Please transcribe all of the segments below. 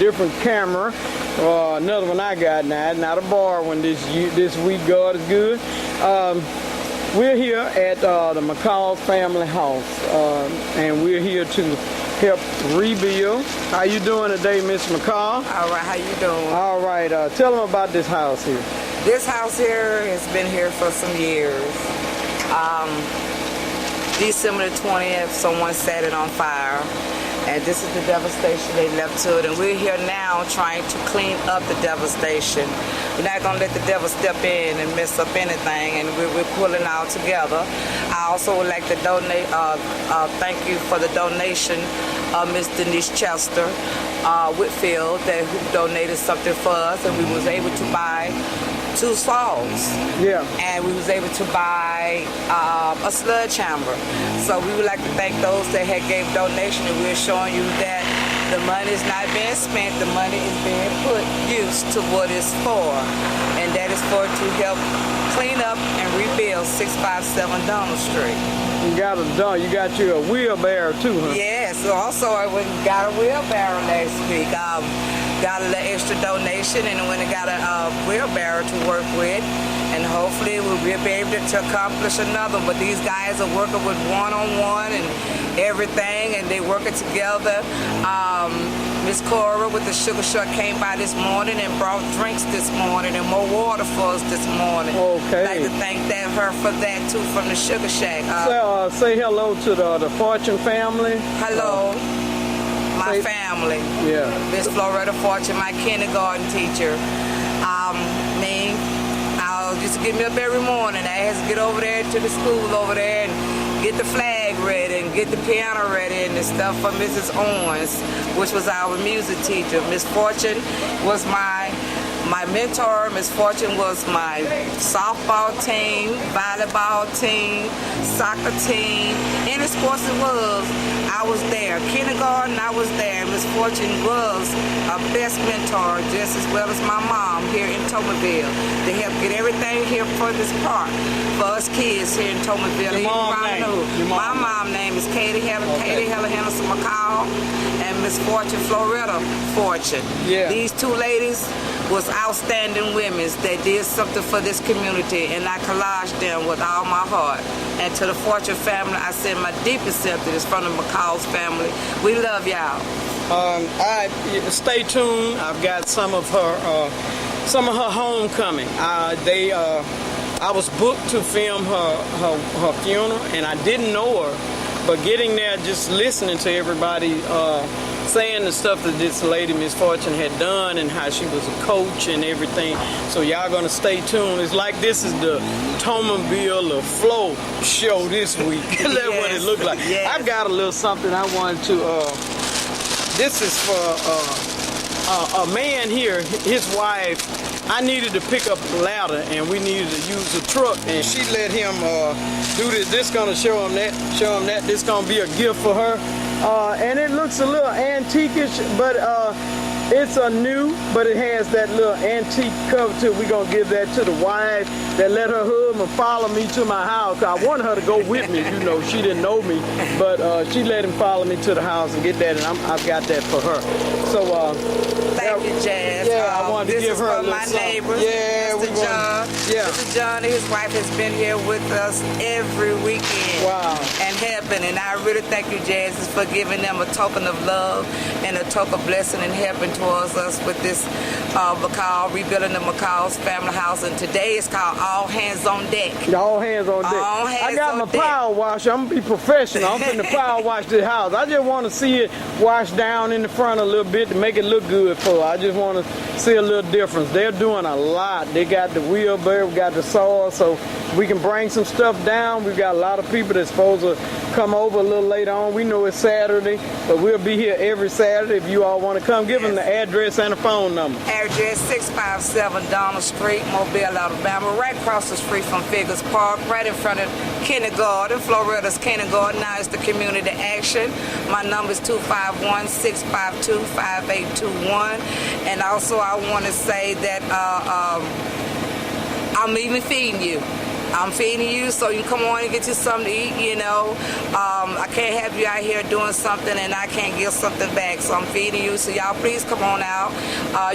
different camera. Another one I got now, not a bar one this week. God is good. We're here at the McCall family house, and we're here to help rebuild. How you doing today, Miss McCall? All right, how you doing? All right, tell them about this house here. This house here has been here for some years. December the 20th, someone set it on fire. And this is the devastation they left to it. And we're here now trying to clean up the devastation. We're not going to let the devil step in and mess up anything. And we're pulling all together. I also would like to donate, thank you for the donation of Miss Denise Chester Whitfield, who donated something for us. And we was able to buy 2 saws. Yeah. And we was able to buy a sledgehammer. So we would like to thank those that had gave donation, and we're showing you that the money is not being spent, the money is being put used to what it's for. And that is for to help clean up and rebuild 657 Donald Street. You got you a wheelbarrow too, huh? Yes, also I went and got a wheelbarrow last week. Got a little extra donation and went and got a wheelbarrow to work with, and hopefully we'll be able to accomplish another. But these guys are working with one-on-one and everything, and they working together. Miss Cora with the Sugar Shack came by this morning and brought drinks this morning and more water for us this morning. Okay. I'd like to thank her for that too from the Sugar Shack. Say hello to the Fortune family. Hello. My family. Yeah. Miss Floretta Fortune, my kindergarten teacher. I'll just get me up every morning. I has to get over there to the school over there and get the flag ready and get the piano ready and the stuff for Mrs. Owens, which was our music teacher. Miss Fortune was my mentor. Miss Fortune was my softball team, volleyball team, soccer team, any sports it was, I was there. Kindergarten, I was there. Miss Fortune was our best mentor, just as well as my mom here in Tomaville. They helped get everything here for this park, for us kids here in Tomaville. My mom's name is Katie Helen Henderson McCall, and Miss Fortune Floretta Fortune. Yeah. These 2 ladies was outstanding women that did something for this community, and I collaged them with all my heart. And to the Fortune family, I send my deepest sympathies from the McCall's family. We love y'all. Stay tuned. I've got some of her homecoming. I was booked to film her funeral, and I didn't know her, but getting there, just listening to everybody saying the stuff that this lady, Miss Fortune, had done and how she was a coach and everything. So y'all gonna stay tuned. It's like this is the Tomaville Flow show this week. That's what it looked like. Yes. I've got a little something I wanted to, this is for a man here, his wife. I needed to pick up a ladder and we needed to use a truck, and she let him do this. This gonna show him that. This gonna be a gift for her. And it looks a little antique-ish, but it's a new, but it has that little antique cover to it. We're going to give that to the wife that let her husband follow me to my house. I wanted her to go with me, you know. She didn't know me, but she let him follow me to the house and get that, and I've got that for her. So, thank you, Jazz. Yeah, I wanted to give her a little my neighbors. Yeah, Mr. John. Yeah. Mr. John and his wife has been here with us every weekend. Wow. And helping, and I really thank you, Jazz, for giving them a token of love and a token of blessing and helping towards us with this McCall, rebuilding the McCall's family house. And today is called All Hands on Deck. All hands on deck. All hands I got on my deck. power washer. I'm gonna be professional. I'm finna power wash this house. I just want to see it washed down in the front a little bit to make it look good for her. I just want to see a little difference. They're doing a lot. They got the wheelbarrow, we got the saw, so we can bring some stuff down. We've got a lot of people that's supposed to come over a little later on. We know it's Saturday, but we'll be here every Saturday if you all want to come. Give them the address and the phone number. Address 657 Donald Street, Mobile, Alabama, right across the street from Figures Park, right in front of kindergarten, Floretta's kindergarten. Now it's the community action. My number is 251-652-5821. And also I want to say that I'm even feeding you. I'm feeding you, so you come on and get you something to eat, you know. I can't have you out here doing something and I can't give something back, so I'm feeding you. So y'all please come on out.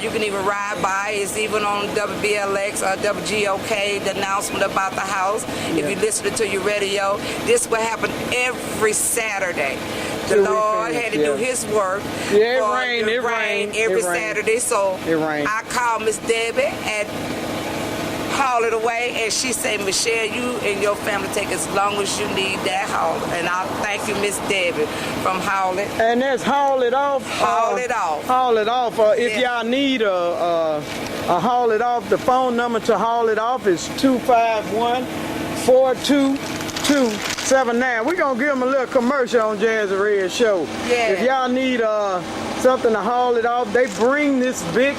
You can even ride by. It's even on WBLX or WGOK, the announcement about the house. Yeah. If you listen to your radio, this will happen every Saturday. The Lord had to do His work. Yeah, it rained every Saturday. So I called Miss Debbie at Haul It Away, and she said, Michelle, you and your family take as long as you need that haul. And I thank you, Miss Debbie, from Haul It. And that's Haul It Off. Haul It Off. Haul It Off. If y'all need a Haul It Off, the phone number to Haul It Off is 251-422-79. We're going to give them a little commercial on Jazzy Red Show. Yeah. If y'all need something to haul it off, they bring this big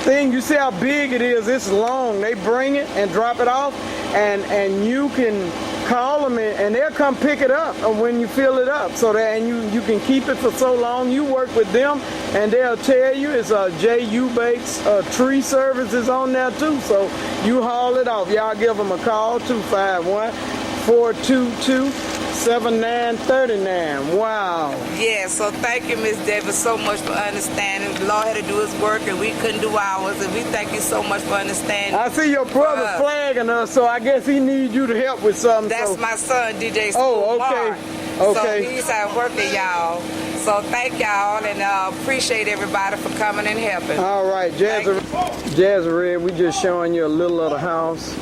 thing. You see how big it is? It's long. They bring it and drop it off, and you can call them and they'll come pick it up when you fill it up. So that and you can keep it for so long. You work with them and they'll tell you it's J.U. Bakes tree services on there too. So you haul it off. Y'all give them a call, 251-422-7939. Wow. Yeah, so thank you, Miss Davis, so much for understanding. The Lord had to do His work, and we couldn't do ours, and we thank you so much for understanding. I see your brother flagging us, so I guess he needs you to help with something. That's my son, DJ. Oh, okay. Okay. So he's out working, y'all. So thank y'all, and appreciate everybody for coming and helping. All right, Jazzy Red, we just showing you a little of the house,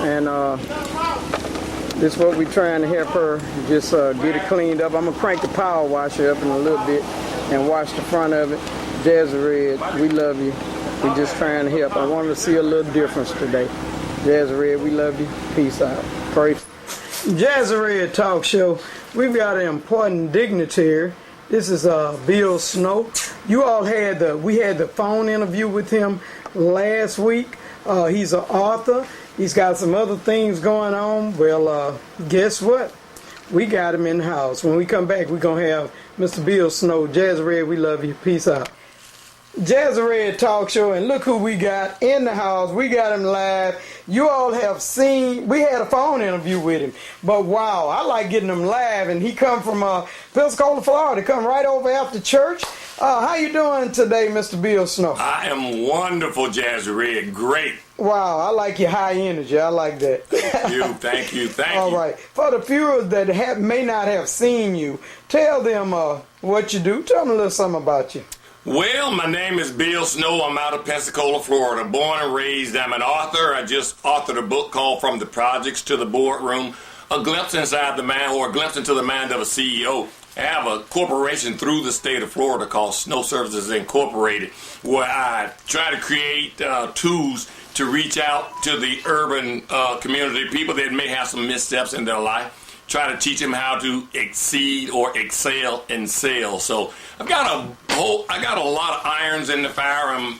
and this is what we're trying to help her just get it cleaned up. I'm gonna crank the power washer up in a little bit and wash the front of it. Jazzy Red, we love you. We're just trying to help. I wanted to see a little difference today. Jazzy Red, we love you. Peace out. Pray. Jazzy Red Talk Show. We've got an important dignitary. This is Bill Snow. You all we had the phone interview with him last week. He's an author. He's got some other things going on. Well, guess what? We got him in the house. When we come back, we're going to have Mr. Bill Snow. Jazzy Red, we love you. Peace out. Jazzy Red Talk Show, and look who we got in the house. We got him live. You all have seen, we had a phone interview with him, but wow, I like getting him live, and he come from Pensacola, Florida, come right over after church. How you doing today, Mr. Bill Snow? I am wonderful, Jazzy Red. Great. Wow, I like your high energy. I like that. Thank you. All right. For the viewers that may not have seen you, tell them what you do. Tell them a little something about you. Well, my name is Bill Snow. I'm out of Pensacola, Florida. Born and raised. I'm an author. I just authored a book called From the Projects to the Boardroom, a glimpse inside the mind, or a glimpse into the mind of a CEO. I have a corporation through the state of Florida called Snow Services Incorporated, where I try to create tools to reach out to the urban community, people that may have some missteps in their life, try to teach them how to exceed or excel in sales. So I got a lot of irons in the fire. I'm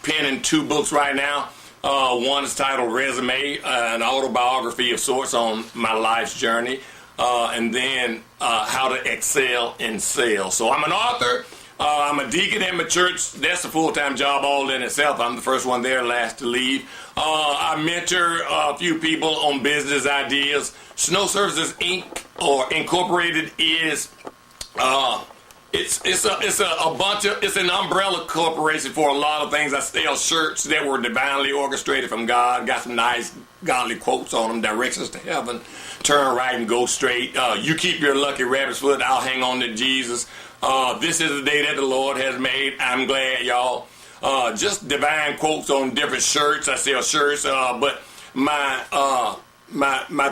penning 2 books right now. One is titled Resume, an autobiography of sorts on my life's journey, and then How to Excel in Sales. So I'm an author. I'm a deacon in my church. That's a full-time job all in itself. I'm the first one there, last to leave. I mentor a few people on business ideas. Snow Services Inc. or Incorporated is it's an umbrella corporation for a lot of things. I sell shirts that were divinely orchestrated from God. Got some nice godly quotes on them. Directions to heaven. Turn right and go straight. You keep your lucky rabbit's foot. I'll hang on to Jesus. This is the day that the Lord has made. I'm glad, y'all. Just divine quotes on different shirts. I sell shirts, but my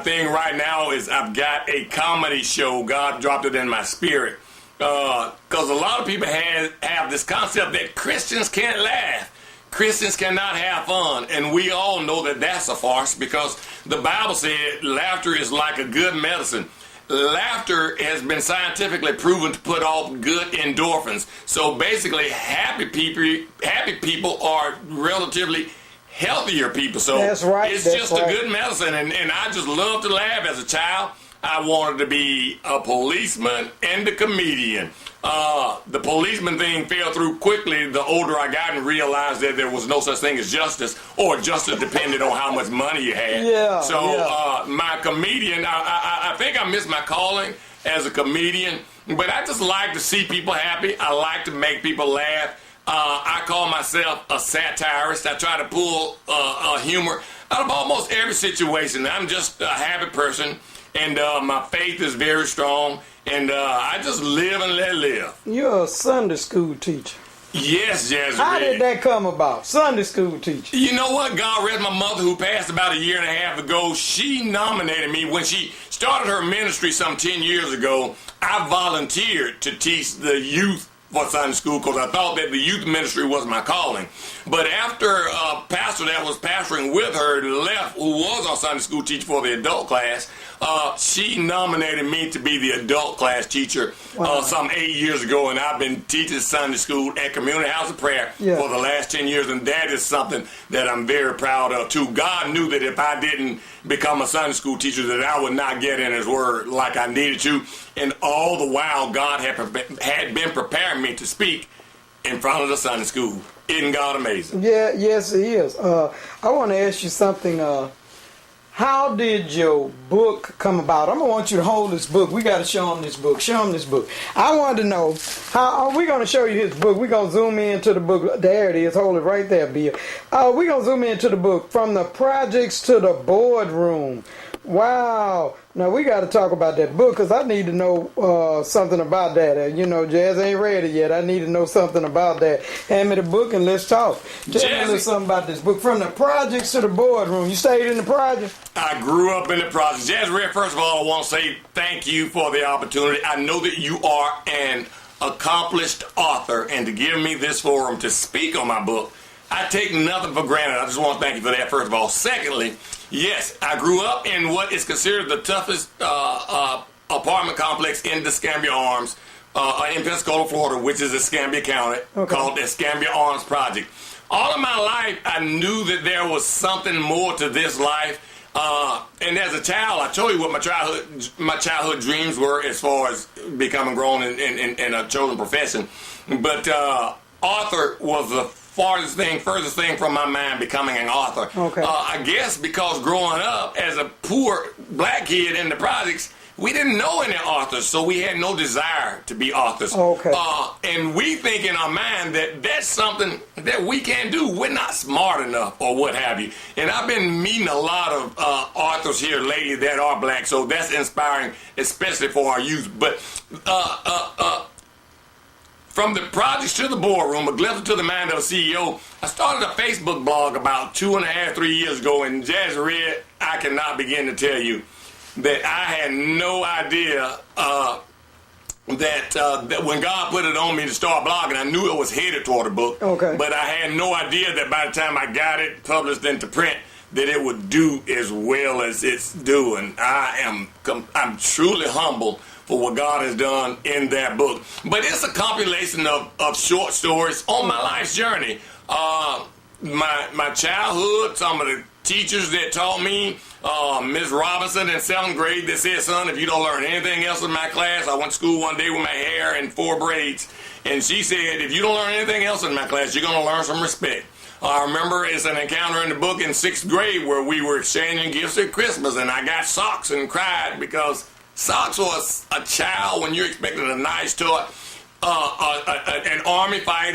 thing right now is I've got a comedy show. God dropped it in my spirit. Because a lot of people have this concept that Christians can't laugh. Christians cannot have fun. And we all know that that's a farce, because the Bible said laughter is like a good medicine. Laughter has been scientifically proven to put off good endorphins. So basically, happy people are relatively healthier people. So that's right. It's just a good medicine. And I just love to laugh as a child. I wanted to be a policeman and a comedian. The policeman thing fell through quickly the older I got and realized that there was no such thing as justice, or justice depended on how much money you had. My comedian, I think I missed my calling as a comedian, but I just like to see people happy. I like to make people laugh. I call myself a satirist. I try to pull humor out of almost every situation. I'm just a happy person, and my faith is very strong, and I just live and let live. You're a Sunday school teacher. Yes, Jazzy. How did that come about? Sunday school teacher. You know what? God rest my mother, who passed about a year and a half ago. She nominated me when she started her ministry some 10 years ago. I volunteered to teach the youth for Sunday school because I thought that the youth ministry was my calling. But after a pastor that was pastoring with her left, who was our Sunday school teacher for the adult class, she nominated me to be the adult class teacher some 8 years ago, and I've been teaching Sunday school at Community House of Prayer for the last 10 years, and that is something that I'm very proud of too. God knew that if I didn't become a Sunday school teacher that I would not get in His Word like I needed to, and all the while God had been preparing me to speak in front of the Sunday school. Isn't God amazing? Yeah, yes, He is. I want to ask you something. How did your book come about? I'm going to want you to hold this book. We got to show them this book. Show them this book. I wanted to know, how are we going to show you his book? We're going to zoom into the book. There it is. Hold it right there, Bill. We're going to zoom into the book. From the projects to the boardroom. Wow. Now, we got to talk about that book because I need to know something about that. Jazz ain't read it yet. I need to know something about that. Hand me the book and let's talk. Tell me a little something about this book. From the projects to the boardroom. You stayed in the project? I grew up in the project. Jazz Red, first of all, I want to say thank you for the opportunity. I know that you are an accomplished author, and to give me this forum to speak on my book, I take nothing for granted. I just want to thank you for that, first of all. Secondly, yes, I grew up in what is considered the toughest apartment complex in the Escambia Arms in Pensacola, Florida, which is Escambia County, called the Escambia Arms Project. All of my life, I knew that there was something more to this life. And as a child, I told you what my childhood dreams were as far as becoming grown in a chosen profession. But author was the furthest thing from my mind, becoming an author. I guess because growing up as a poor black kid in the projects, we didn't know any authors, so we had no desire to be authors. And we think in our mind that that's something that we can't do. We're not smart enough or what have you. And I've been meeting a lot of authors here lately that are black, so that's inspiring, especially for our youth. But from the projects to the boardroom, a glimpse to the mind of a CEO, I started a Facebook blog about 2.5, 3 years ago, and Jazzy Red, I cannot begin to tell you that I had no idea that when God put it on me to start blogging, I knew it was headed toward a book, but I had no idea that by the time I got it published into print, that it would do as well as it's doing. I'm truly humbled for what God has done in that book. But it's a compilation of short stories on my life's journey. My childhood, some of the teachers that taught me, Ms. Robinson in 7th grade that said, son, if you don't learn anything else in my class, I went to school one day with my hair in 4 braids, and she said, if you don't learn anything else in my class, you're going to learn some respect. I remember it's an encounter in the book in 6th grade where we were exchanging gifts at Christmas, and I got socks and cried because socks was a child when you're expecting a nice toy. An army fight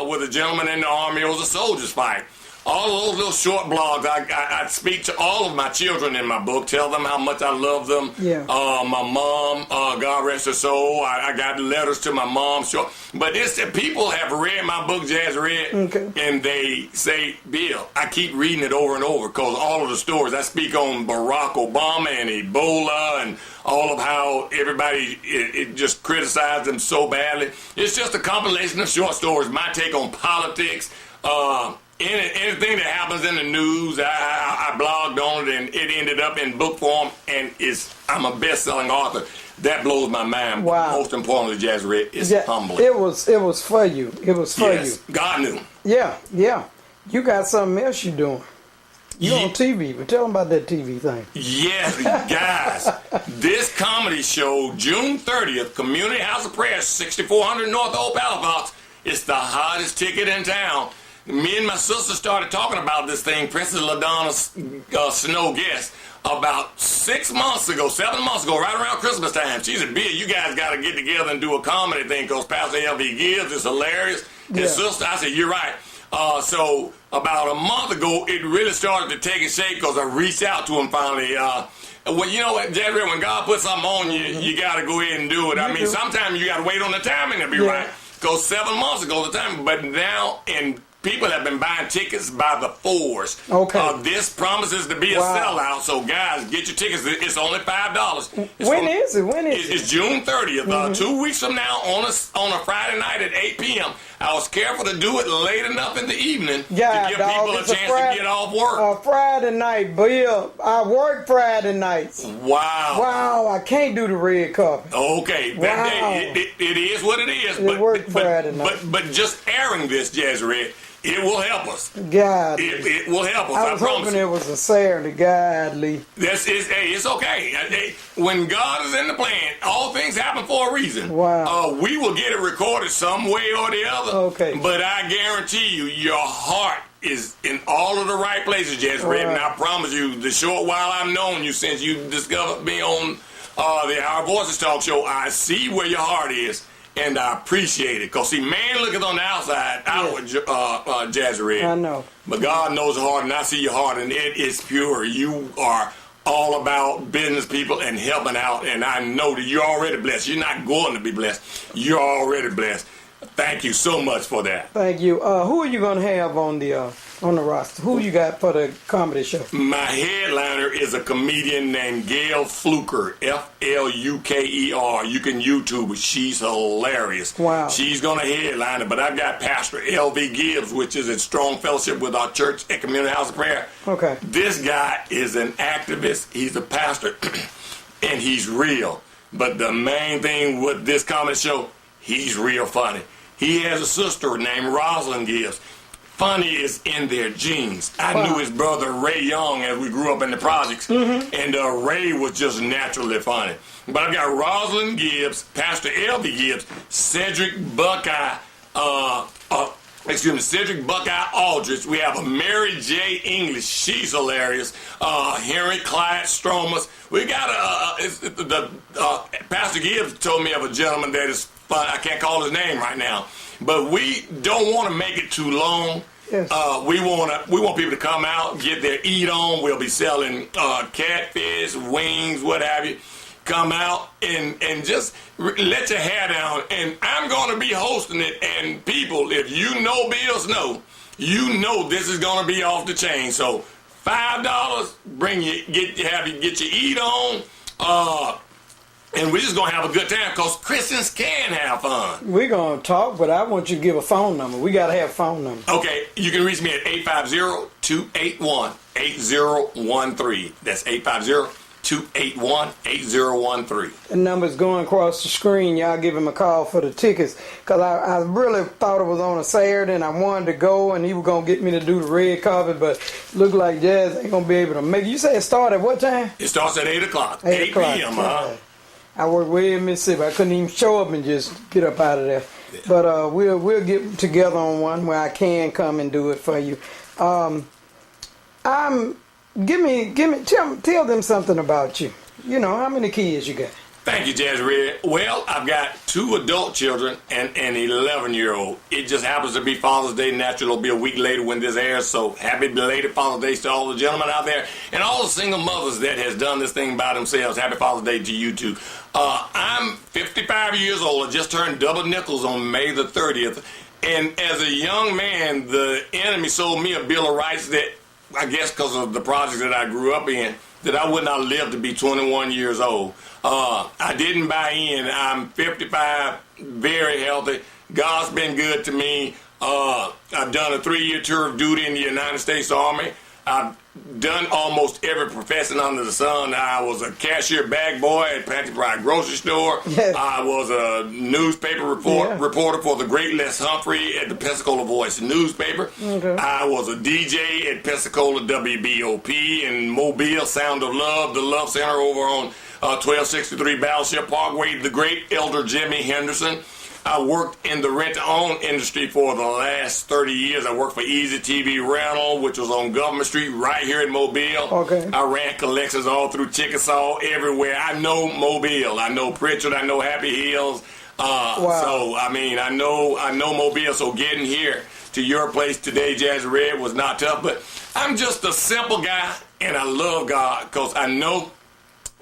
with a gentleman in the army. It was a soldier's fight. All of those little short blogs, I speak to all of my children in my book, tell them how much I love them. My mom, God rest her soul, I got letters to my mom. But people have read my book, Jazzy Red, and they say, Bill, I keep reading it over and over because all of the stories, I speak on Barack Obama and Ebola and all of how everybody it just criticized them so badly. It's just a compilation of short stories, my take on politics, anything that happens in the news. I blogged on it, and it ended up in book form, and I'm a best-selling author. That blows my mind. Wow. Most importantly, Jazzy Red, it's humbling. It was for you. It was for you. God knew. Yeah. You got something else you're doing. You on TV, but tell them about that TV thing. Yes, guys. This comedy show, June 30th, Community House of Prayer, 6400 North Old Palafox. It's the hottest ticket in town. Me and my sister started talking about this thing, Princess LaDonna Snow guest, about 7 months ago, right around Christmas time. She said, Bill, you guys got to get together and do a comedy thing because Pastor L.V. Gibbs is hilarious. His sister, I said, you're right. So about a month ago, it really started to take a shape because I reached out to him finally. Well, you know what, Jazzy, when God puts something on you, you got to go ahead and do it. I mean, sometimes you got to wait on the timing to be right. Because 7 months ago, the time, but now, and people have been buying tickets by the fours. Okay. This promises to be a sellout, so guys, get your tickets. It's only $5. When is it? It's June 30th, 2 weeks from now on a Friday night at 8 p.m. I was careful to do it late enough in the evening to give people a chance to get off work. Friday night, Bill. I work Friday nights. Wow, I can't do the red carpet. Okay, it is what it is. It worked Friday night. But just airing this, Jazzy Red, it will help us. God. It will help us. I was hoping it was a Saturday, godly. It's okay. When God is in the plan, all things happen for a reason. Wow. We will get it recorded some way or the other. Okay. But I guarantee you, your heart is in all of the right places, Jazzy Red. And I promise you, the short while I've known you since you discovered me on the Our Voices Talk Show, I see where your heart is. And I appreciate it. Because, see, man looking on the outside, Jazzy Red. I know. But God knows the heart, and I see your heart, and it is pure. You are all about business people and helping out, and I know that you're already blessed. You're not going to be blessed. You're already blessed. Thank you so much for that. Thank you. Who are you going to have on the roster? Who you got for the comedy show? My headliner is a comedian named Gail Fluker, Fluker. You can YouTube her. She's hilarious. Wow. She's going to headline it, but I've got Pastor L.V. Gibbs, which is in strong fellowship with our church at Community House of Prayer. Okay. This guy is an activist. He's a pastor, and he's real. But the main thing with this comedy show, he's real funny. He has a sister named Rosalind Gibbs. Funny is in their genes. I knew his brother Ray Young as we grew up in the projects, and Ray was just naturally funny. But I've got Rosalind Gibbs, Pastor L.V. Gibbs, Cedric Buckeye Aldrich. We have a Mary J. English. She's hilarious. Henry Clyde Stromas. We got Pastor Gibbs told me of a gentleman that is fun. I can't call his name right now. But we don't want to make it too long. Yes. We want people to come out, get their eat on. We'll be selling catfish, wings, what have you. Come out and just let your hair down. And I'm going to be hosting it. And people, if you know Bill Snow, you know this is going to be off the chain. So $5, get your eat on. And we're just going to have a good time because Christians can have fun. We're going to talk, but I want you to give a phone number. We got to have a phone number. Okay, you can reach me at 850-281-8013. That's 850-281-8013. The number's going across the screen. Y'all give him a call for the tickets. Because I really thought it was on a Saturday, and I wanted to go, and he was going to get me to do the red carpet, but looked like Jazz ain't going to be able to make it. You say it started at what time? It starts at 8 o'clock. 8 p.m., huh? I work way in Mississippi. I couldn't even show up and just get up out of there. Yeah. But we'll get together on one where I can come and do it for you. Tell them something about you. You know, how many kids you got? Thank you, Jazzy Red. Well, I've got 2 adult children and an 11-year-old. It just happens to be Father's Day. Naturally, it'll be a week later when this airs. So happy belated Father's Day to all the gentlemen out there and all the single mothers that has done this thing by themselves. Happy Father's Day to you too. I'm 55 years old. I just turned double nickels on May the 30th. And as a young man, the enemy sold me a bill of rights that, I guess because of the projects that I grew up in, that I would not live to be 21 years old. I didn't buy in. I'm 55, very healthy. God's been good to me. I've done a 3-year tour of duty in the United States Army. I've done almost every profession under the sun. I was a cashier bag boy at Pantry Pride grocery store. Yes. I was a newspaper reporter for the great Les Humphrey at the Pensacola Voice newspaper. Okay. I was a DJ at Pensacola WBOP and Mobile Sound of Love, the Love Center over on 1263 Battleship Parkway, the great Elder Jimmy Henderson. I worked in the rent-to-own industry for the last 30 years. I worked for Easy TV Rental, which was on Government Street right here in Mobile. Okay. I ran collections all through Chickasaw, everywhere. I know Mobile. I know Pritchard. I know Happy Hills. Wow. So, I mean, I know Mobile. So getting here to your place today, Jazzy Red, was not tough. But I'm just a simple guy, and I love God because I know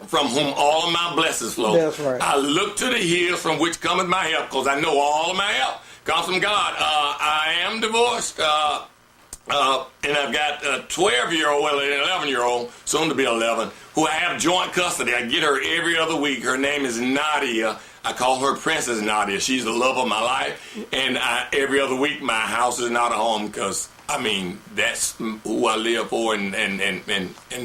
from whom all of my blessings flow. That's right. I look to the hills from which cometh my help, because I know all of my help comes from God. I am divorced, and I've got a 12-year-old, well, an 11-year-old, soon to be 11, who I have joint custody. I get her every other week. Her name is Nadia. I call her Princess Nadia. She's the love of my life. And every other week, my house is not a home because, I mean, that's who I live for and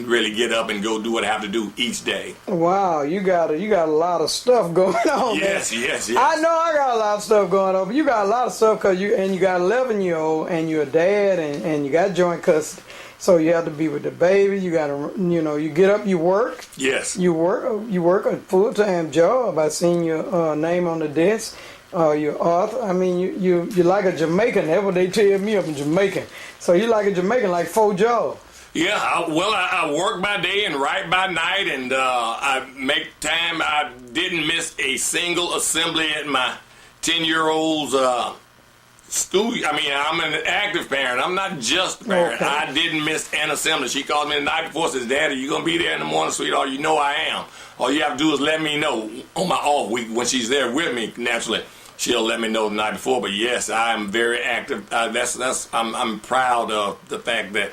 really get up and go do what I have to do each day. Wow, you got a lot of stuff going on. Yes, man. yes. I know I got a lot of stuff going on, but you got a lot of stuff because you got 11-year-old and you're a dad and you got joint custody. So you have to be with the baby. You got to, you get up, you work. Yes. You work a full-time job. I seen your name on the desk. You're author. I mean, you're like a Jamaican. That's what they tell me. I'm Jamaican. So you're like a Jamaican, like 4 jobs. Yeah, I work by day and write by night, and I make time. I didn't miss a single assembly at my 10-year-old's school. I mean, I'm an active parent. I'm not just a parent. Okay. I didn't miss an assembly. She called me the night before and says, "Dad, are you going to be there in the morning, sweetheart?" You know I am. All you have to do is let me know on my off week when she's there with me, naturally. She'll let me know the night before, but yes, I am very active. I'm proud of the fact that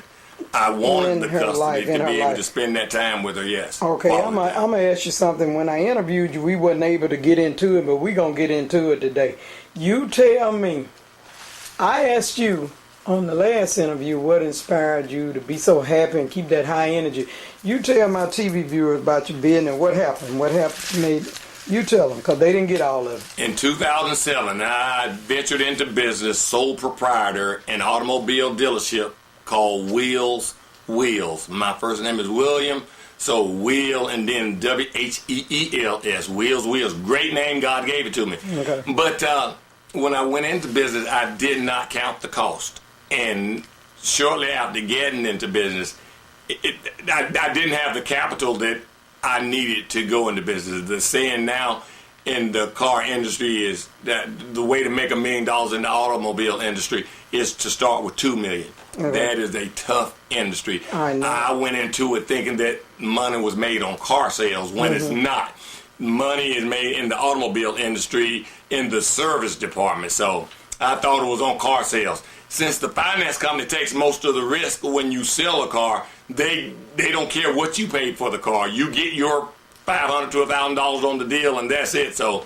I wanted the custody to be able to spend that time with her. Yes. Okay, I'm gonna ask you something. When I interviewed you, we wasn't able to get into it, but we're gonna get into it today. You tell me. I asked you on the last interview what inspired you to be so happy and keep that high energy. You tell my TV viewers about your business. What happened? What happened? You tell them, because they didn't get all of it. In 2007, I ventured into business, sole proprietor, an automobile dealership called Wheels. My first name is William, so Wheel and then WHEELS, Wheels. Great name, God gave it to me. Okay. But when I went into business, I did not count the cost. And shortly after getting into business, I didn't have the capital that I needed to go into business. The saying now in the car industry is that the way to make $1 million in the automobile industry is to start with $2 million. Okay. That is a tough industry. I went into it thinking that money was made on car sales when it's not. Money is made in the automobile industry in the service department. So I thought it was on car sales. Since the finance company takes most of the risk when you sell a car, they don't care what you paid for the car. You get your $500 to $1,000 on the deal, and that's it. So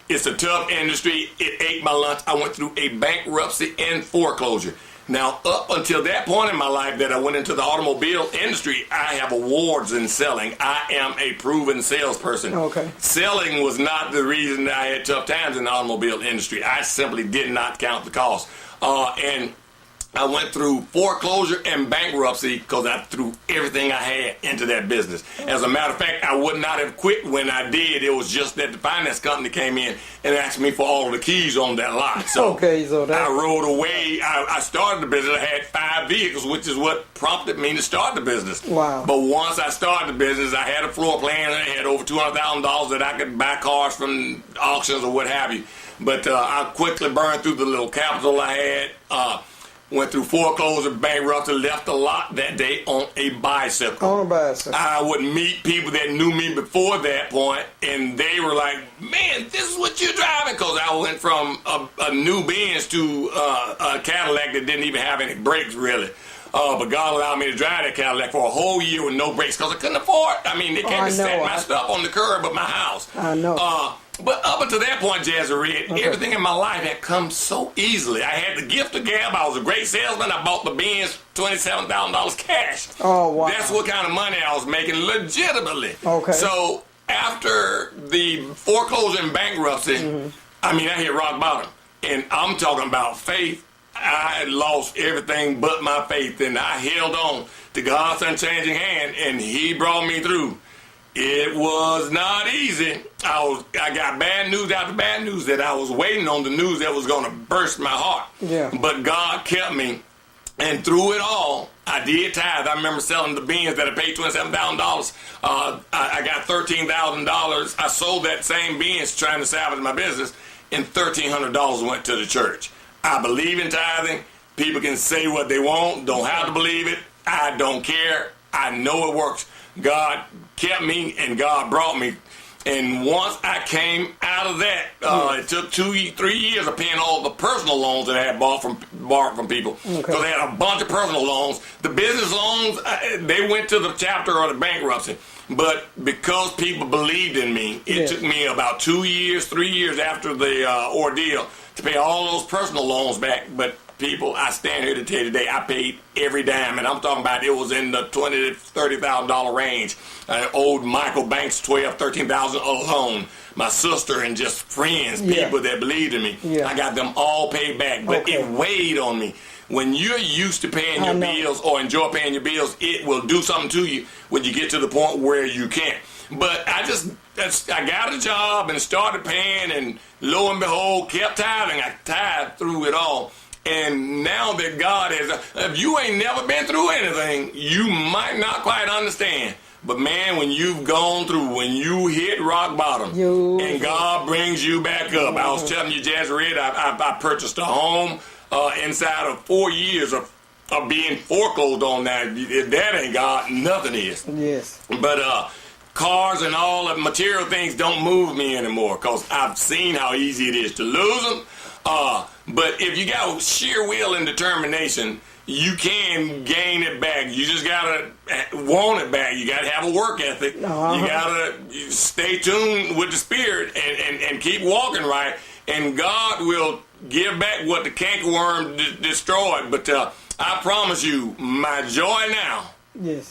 it's a tough industry. It ate my lunch. I went through a bankruptcy and foreclosure. Now, up until that point in my life that I went into the automobile industry, I have awards in selling. I am a proven salesperson. Okay. Selling was not the reason that I had tough times in the automobile industry. I simply did not count the cost. And I went through foreclosure and bankruptcy because I threw everything I had into that business. As a matter of fact, I would not have quit when I did. It was just that the finance company came in and asked me for all of the keys on that lot. So, I rode away. I started the business. I had 5 vehicles, which is what prompted me to start the business. Wow. But once I started the business, I had a floor plan. I had over $200,000 that I could buy cars from auctions or what have you. But I quickly burned through the little capital I had. Went through foreclosure, bankruptcy, left the lot that day on a bicycle. On a bicycle. I would meet people that knew me before that point, and they were like, "Man, this is what you're driving." Because I went from a new Benz to a Cadillac that didn't even have any brakes, really. But God allowed me to drive that Cadillac for a whole year with no brakes because I couldn't afford it. I mean, they came and set my stuff on the curb of my house. I know. But up until that point, Jazzy Red, everything in my life had come so easily. I had the gift of gab. I was a great salesman. I bought the Benz, $27,000 cash. Oh, wow. That's what kind of money I was making legitimately. Okay. So after the foreclosure and bankruptcy, I mean, I hit rock bottom. And I'm talking about faith. I lost everything but my faith, and I held on to God's unchanging hand, and He brought me through. It was not easy. I got bad news after bad news that I was waiting on the news that was going to burst my heart. Yeah. But God kept me, and through it all, I did tithe. I remember selling the Benz that I paid $27,000. I got $13,000. I sold that same Benz trying to salvage my business, and $1,300 went to the church. I believe in tithing. People can say what they want. Don't have to believe it. I don't care. I know it works. God kept me and God brought me. And once I came out of that, it took 3 years of paying all the personal loans that I had borrowed from people. Because I had a bunch of personal loans. The business loans, they went to the chapter or the bankruptcy. But because people believed in me, it took me about 3 years after the ordeal to pay all those personal loans back. But people, I stand here to tell you today, I paid every dime, and I'm talking about it was in the $20,000 to $30,000 range. I owed Michael Banks $12,000, $13,000 alone. My sister and just friends, people that believed in me. I got them all paid back, but it weighed on me. When you're used to paying your bills or enjoy paying your bills, it will do something to you when you get to the point where you can't. But I got a job and started paying, and lo and behold, kept tithing. I tithed through it all. And now that God has, if you ain't never been through anything, you might not quite understand. But man, when you've gone through, when you hit rock bottom, and God brings you back up. I was telling you, Jazzy Red, I purchased a home inside of 4 years of being foreclosed on. That. If that ain't God, nothing is. Yes. But cars and all the material things don't move me anymore, because I've seen how easy it is to lose them. But if you got sheer will and determination, you can gain it back. You just gotta want it back. You gotta have a work ethic. You gotta stay tuned with the Spirit and keep walking right. And God will give back what the cankerworm destroyed. But I promise you, my joy now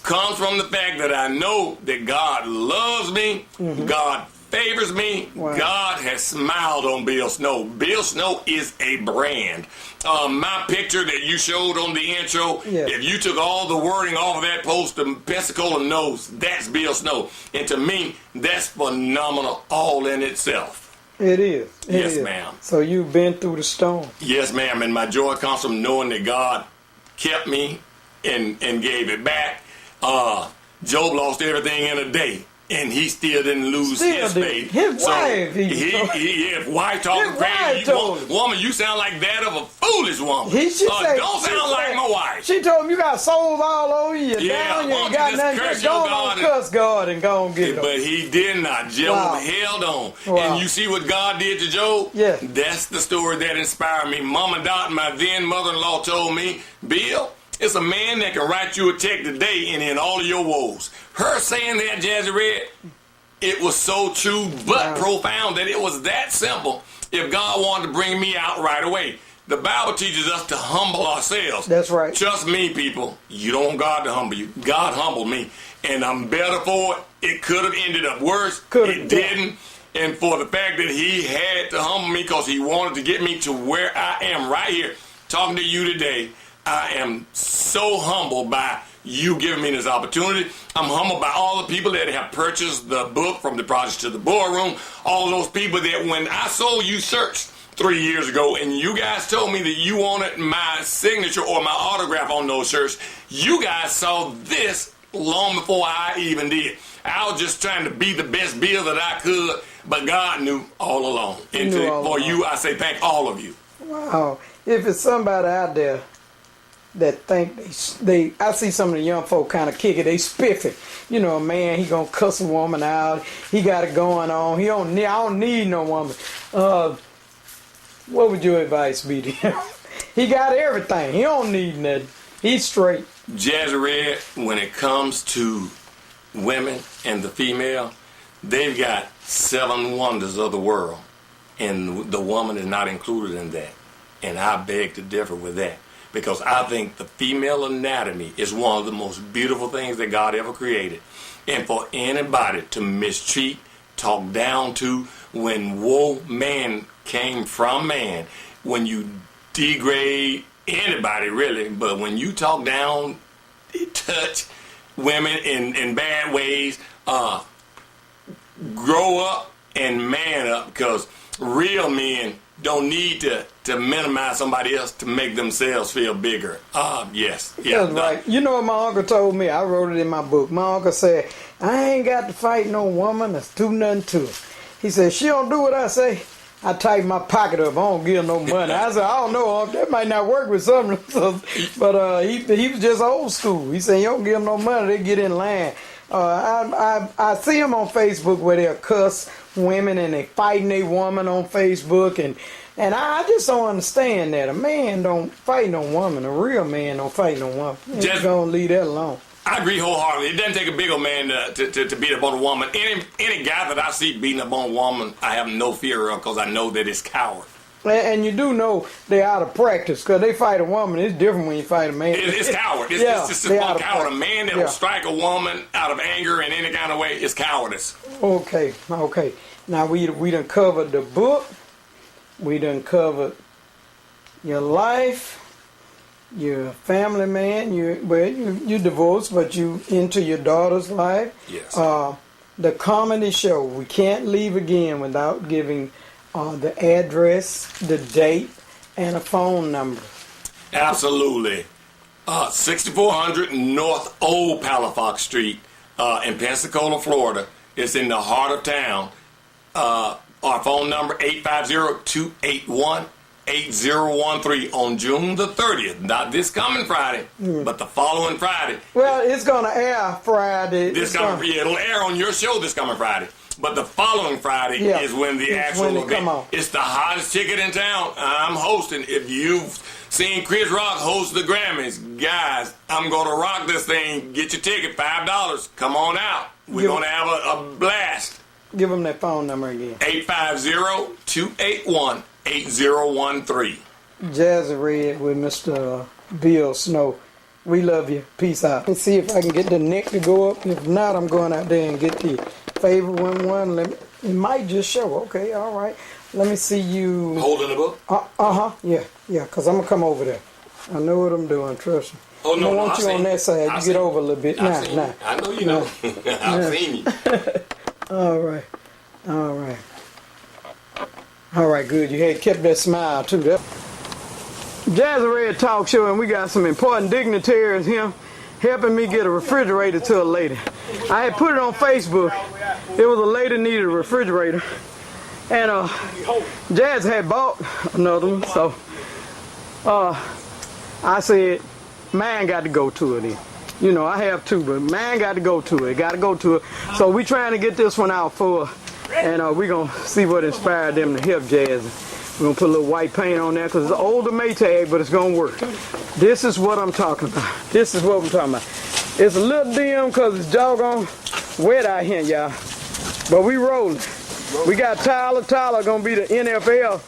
comes from the fact that I know that God loves me. God favors me. God has smiled on Bill Snow. Bill Snow is a brand. My picture that you showed on the intro, if you took all the wording off of that post, the Pensacola knows that's Bill Snow. And to me, that's phenomenal all in itself. It is. Yes, ma'am. So you've been through the storm. Yes, ma'am. And my joy comes from knowing that God kept me and gave it back. Job lost everything in a day, and he still didn't lose his faith. His wife. His wife talking crazy. Woman, you sound like that of a foolish woman. Don't sound like my wife. She told him you got souls all over you. Down, you ain't got nothing. Just go on, cuss God and go and get them. But he did not. Job held on. And you see what God did to Job? Yes. That's the story that inspired me. Mama Dot, my then mother-in-law, told me, Bill, it's a man that can write you a check today and in all of your woes. Her saying that, Jazzy Red, it was so true but profound that it was that simple. If God wanted to bring me out right away, the Bible teaches us to humble ourselves. That's right. Trust me, people. You don't want God to humble you. God humbled me, and I'm better for it. It could have ended up worse. It didn't. And for the fact that he had to humble me because he wanted to get me to where I am right here, talking to you today, I am so humbled by you giving me this opportunity. I'm humbled by all the people that have purchased the book, From the Projects to the Boardroom. All of those people that when I sold you shirts 3 years ago and you guys told me that you wanted my signature or my autograph on those shirts, you guys saw this long before I even did. I was just trying to be the best Bill that I could, but God knew all along. And for you, I say thank all of you. Wow. If it's somebody out there that think I see some of the young folk kind of kick it, they spiffy. You know, a man, he gonna cuss a woman out. He got it going on. I don't need no woman. What would your advice be to him? He got everything. He don't need nothing. He's straight. Jazzy Red, when it comes to women and the female, they've got 7 wonders of the world, and the woman is not included in that. And I beg to differ with that, because I think the female anatomy is one of the most beautiful things that God ever created. And for anybody to mistreat, talk down to, when man came from man, when you degrade anybody really, but when you talk down, touch women in bad ways, grow up and man up, because real men don't need to minimize somebody else to make themselves feel bigger. Yes. Yeah, that's right. You know what my uncle told me? I wrote it in my book. My uncle said, I ain't got to fight no woman that's do nothing to her. He said, she don't do what I say, I tighten my pocket up. I don't give her no money. I said, I don't know, Uncle, that might not work with some. But he was just old school. He said, you don't give them no money, they get in line. I see them on Facebook where they'll cuss women and they fighting a woman on Facebook, and I just don't understand that. A man don't fight no woman. A real man don't fight no woman. Just gonna leave that alone. I agree wholeheartedly. It doesn't take a big old man to beat up on a woman. Any guy that I see beating up on a woman, I have no fear of, because I know that it's coward. And you do know they're out of practice, because they fight a woman. It's different when you fight a man. It's coward. It's just a coward. A man that will strike a woman out of anger in any kind of way is cowardice. Okay. Now we done covered the book. We done covered your life. You're a family man. You divorced, but you into your daughter's life. Yes. The comedy show. We can't leave again without giving the address, the date, and a phone number. Absolutely. 6400 North Old Palafox Street in Pensacola, Florida. It's in the heart of town. Our phone number, 850-281-8013 on June the 30th. Not this coming Friday, but the following Friday. Well, it's going to air Friday. It'll air on your show this coming Friday. But the following Friday is when the actual event. It's the hottest ticket in town. I'm hosting. If you've seen Chris Rock host the Grammys, guys, I'm going to rock this thing. Get your ticket, $5. Come on out. We're going to have a blast. Give them that phone number again. 850-281-8013. Jazzy Red with Mr. Bill Snow. We love you. Peace out. Let's see if I can get the neck to go up. If not, I'm going out there and get the favorite one. It might just show. Okay, all right. Let me see you. Holding the book? Yeah, because I'm going to come over there. I know what I'm doing, trust me. Oh, no, I want you on that side. You get over a little bit. I know you know. I've seen you. All right, good. You had kept that smile, too. Jazzy Red Talk Show, and we got some important dignitaries here helping me get a refrigerator to a lady. I had put it on Facebook. It was a lady needed a refrigerator. And Jazz had bought another one, so I said, man got to go to it then. You know, I have two, but man got to go to it. Got to go to it. So we trying to get this one out for her, and we're going to see what inspired them to help Jazzy. We're going to put a little white paint on there because it's an older Maytag, but it's going to work. This is what I'm talking about. This is what I'm talking about. It's a little dim because it's doggone wet out here, y'all. But we rolling. We got Tyler. Tyler going to be the NFL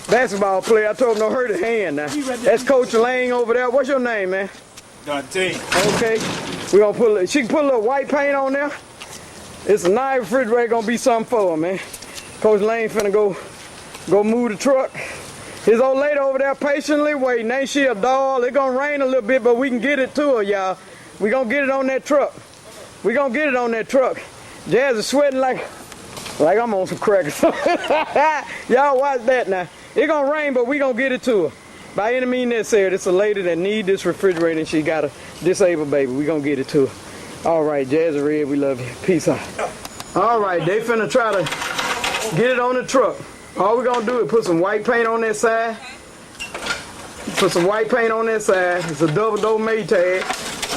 basketball player. I told him don't hurt his hand now. That's Coach Lang over there. What's your name, man? Dante. Okay. We're going to put she can put a little white paint on there. It's a nice refrigerator. Going to be something for her, man. Coach Lang finna go move the truck. His old lady over there patiently waiting. Ain't she a doll? It's gonna rain a little bit, but we can get it to her, y'all. We gonna get it on that truck. We gonna get it on that truck. Jazz is sweating like I'm on some crackers. Y'all watch that now. It's gonna rain, but we gonna get it to her. By any means necessary, it's a lady that need this refrigerator and she got a disabled baby. We gonna get it to her. All right, Jazzy Red, we love you. Peace out. All right, they finna try to get it on the truck. All we're going to do is put some white paint on that side. Put some white paint on that side. It's a double door Maytag.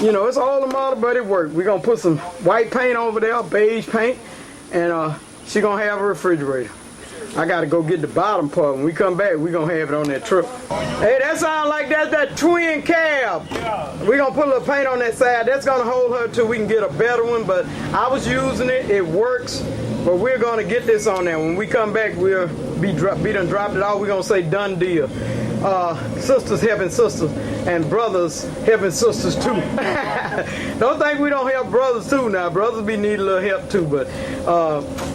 You know, it's all the model, but it worked. We're going to put some white paint over there, beige paint, and she's going to have a refrigerator. I gotta go get the bottom part. When we come back, we're gonna have it on that truck. Hey, that sound like that's that twin cab. We're gonna put a little paint on that side. That's gonna hold her till we can get a better one, but I was using it, it works. But we're gonna get this on there. When we come back, we'll be done dropped it off. We're gonna say done deal. Sisters helping sisters, and brothers helping sisters too. Don't think we don't help brothers too now. Brothers be need a little help too, but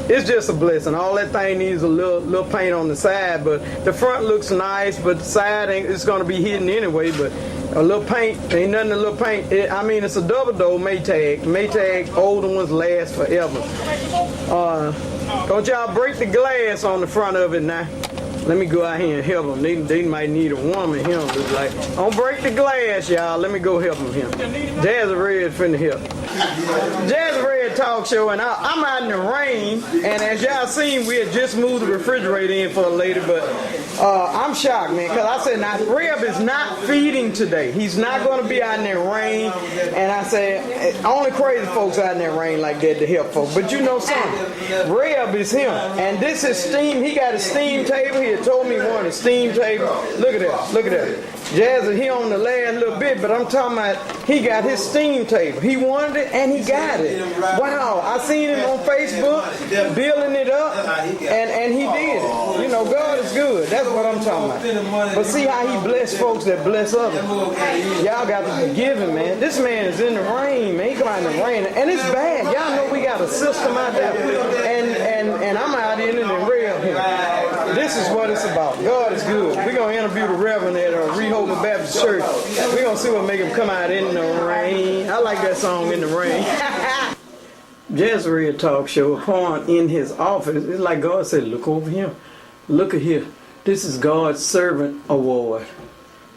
it's just a blessing. All that thing needs a little paint on the side, but the front looks nice, but the side it's gonna be hidden anyway. But a little paint, ain't nothing a little paint. It's a double door Maytag. Maytag, older ones last forever. Don't y'all break the glass on the front of it now. Let me go out here and help them. They might need a woman here. Like, don't break the glass, y'all. Let me go help them here. Jazzy Red finna help. Jazzy Red Talk Show, and I'm out in the rain. And as y'all seen, we had just moved the refrigerator in for a lady, but I'm shocked, man, because I said, now, Rev is not feeding today. He's not going to be out in that rain. And I said, only crazy folks out in that rain like that to help folks. But you know something? Rev is him. And this is steam. He got a steam table. He had told me he wanted a steam table. Look at that. Look at that. Jazzy, he on the last little bit, but I'm talking about he got his steam table. He wanted it and he got it. Wow, I seen him on Facebook building it up, and he did it. You know, God is good. That's what I'm talking about. But see how he bless folks that bless others. Y'all got to forgive him, man. This man is in the rain, man. He come out in the rain, and it's bad. Y'all know we got a system out there, and I'm out in it and real here. This is what it's about. God is good. We're going to interview the Reverend at Rehoboth Baptist Church. We're going to see what make him come out in the rain. I like that song, In the Rain. Jazzy Red Talk Show, upon in his office, it's like God said, look over here. Look at here. This is God's Servant Award.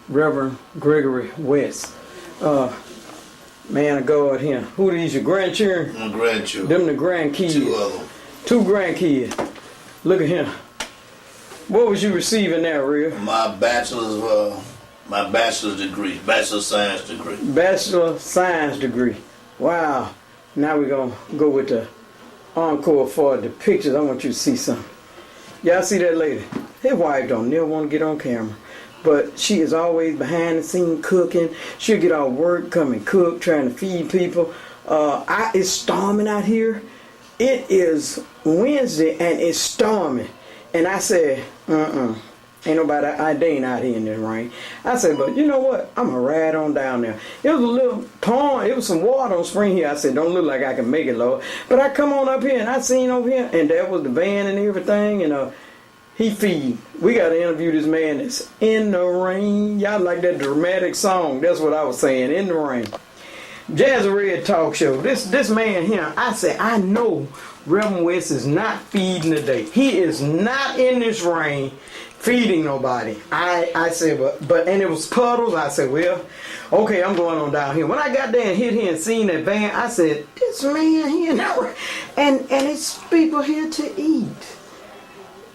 Rev.Gregory A.West. Man of God here. Who are these, your grandchildren? My grandchildren. Them the grandkids. Two of them. Two grandkids. Look at him. What was you receiving there, Rev? My bachelor's degree, bachelor of science degree. Bachelor of Science degree. Wow. Now we're going to go with the encore for the pictures. I want you to see something. Y'all see that lady? His wife don't never want to get on camera. But she is always behind the scene cooking. She'll get off work, come and cook, trying to feed people. It's storming out here. It is Wednesday and it's storming. And I said, ain't nobody, they ain't out here in this rain. I said, but you know what? I'm going to ride on down there. It was a little pond. It was some water on spring here. I said, don't look like I can make it, Lord. But I come on up here and I seen over here, and there was the van and everything, and he feed. We got to interview this man that's in the rain. Y'all like that dramatic song. That's what I was saying, in the rain. Jazzy Red Talk Show. This man here, I said, I know Rev. West is not feeding today. He is not in this rain feeding nobody. I said, but and it was puddles. I said, well, okay, I'm going on down here. When I got there and hit here and seen that van, I said, this man here now, and it's people here to eat.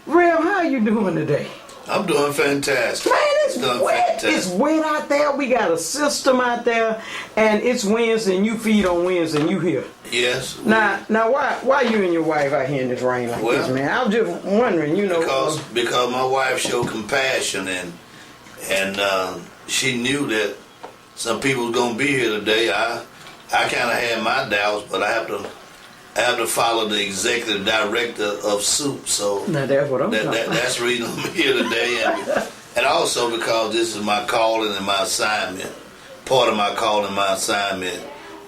Rev, how you doing today? I'm doing fantastic. Man, it's wet. Fantastic. It's wet out there. We got a system out there, and it's Wednesday, and you feed on Wednesday, and you here. Yes. Now, why you and your wife out here in this rain like this, man? I was just wondering, because my wife showed compassion, and she knew that some people was gonna be here today. I kind of had my doubts, but I have to follow the executive director of SOUP, so now that's what I'm that's the reason I'm here today, and also because this is my calling and my assignment. Part of my calling and my assignment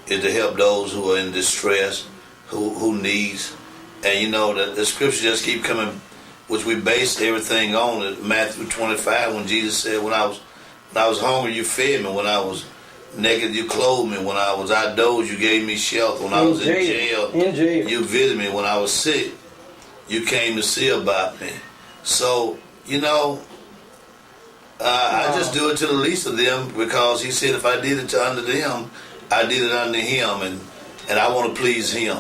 is to help those who are in distress, who needs, and the scripture just keep coming, which we base everything on. In Matthew 25, when Jesus said, when I was hungry, you fed me. When I was naked, you clothed me. When I was outdoors, you gave me shelter. When I was in jail, you visited me. When I was sick, you came to see about me. So, I just do it to the least of them, because he said if I did it unto them, I did it unto him, and I want to please him.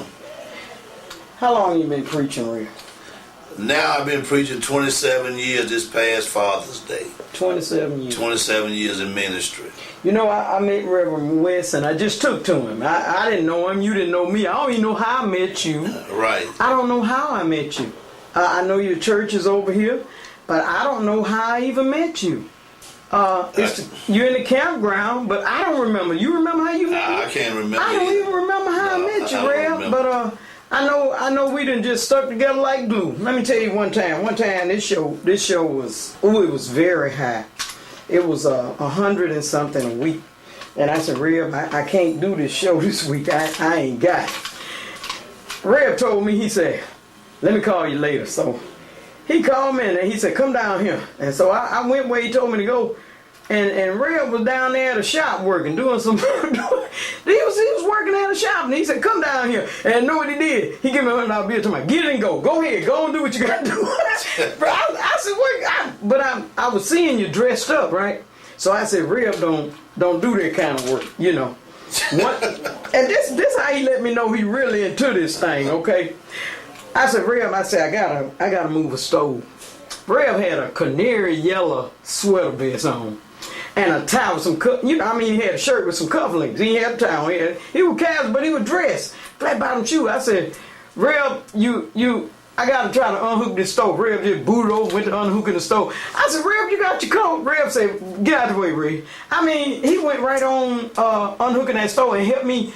How long you been preaching, Rick? Now I've been preaching 27 years this past Father's Day. 27 years. 27 years in ministry. I met Reverend West, and I just took to him. I didn't know him. You didn't know me. I don't even know how I met you. Right. I don't know how I met you. I know your church is over here, but I don't know how I even met you. You're in the campground, but I don't remember. You remember how you met me? I can't remember. I don't even remember how I met you, Rev. But I know we done just stuck together like glue. Let me tell you one time. One time this show was it was very high. It was 100 and something a week. And I said, Rev, I can't do this show this week. I ain't got it. Rev told me, he said, let me call you later. So he called me and he said, come down here. And so I went where he told me to go. And Rev was down there at the shop working, doing some. he was working at the shop, and he said, "Come down here." And know what he did? He gave me $100 bill to my get it and go. Go ahead, go and do what you got to do. But I said, "Wait," but I was seeing you dressed up, right? So I said, "Rev, don't do that kind of work, you know." And this how he let me know he really into this thing, okay? I said, Rev, I gotta move a stove. Rev had a canary yellow sweater vest on. And a tie with some he had a shirt with some cufflinks. He had a tie. He was casual, but he was dressed. Flat bottom shoe. I said, Rev, I gotta try to unhook this stove. Rev just booted over, went to unhooking the stove. I said, Rev, you got your coat. Rev said, get out of the way, Rev. I mean, he went right on unhooking that stove and helped me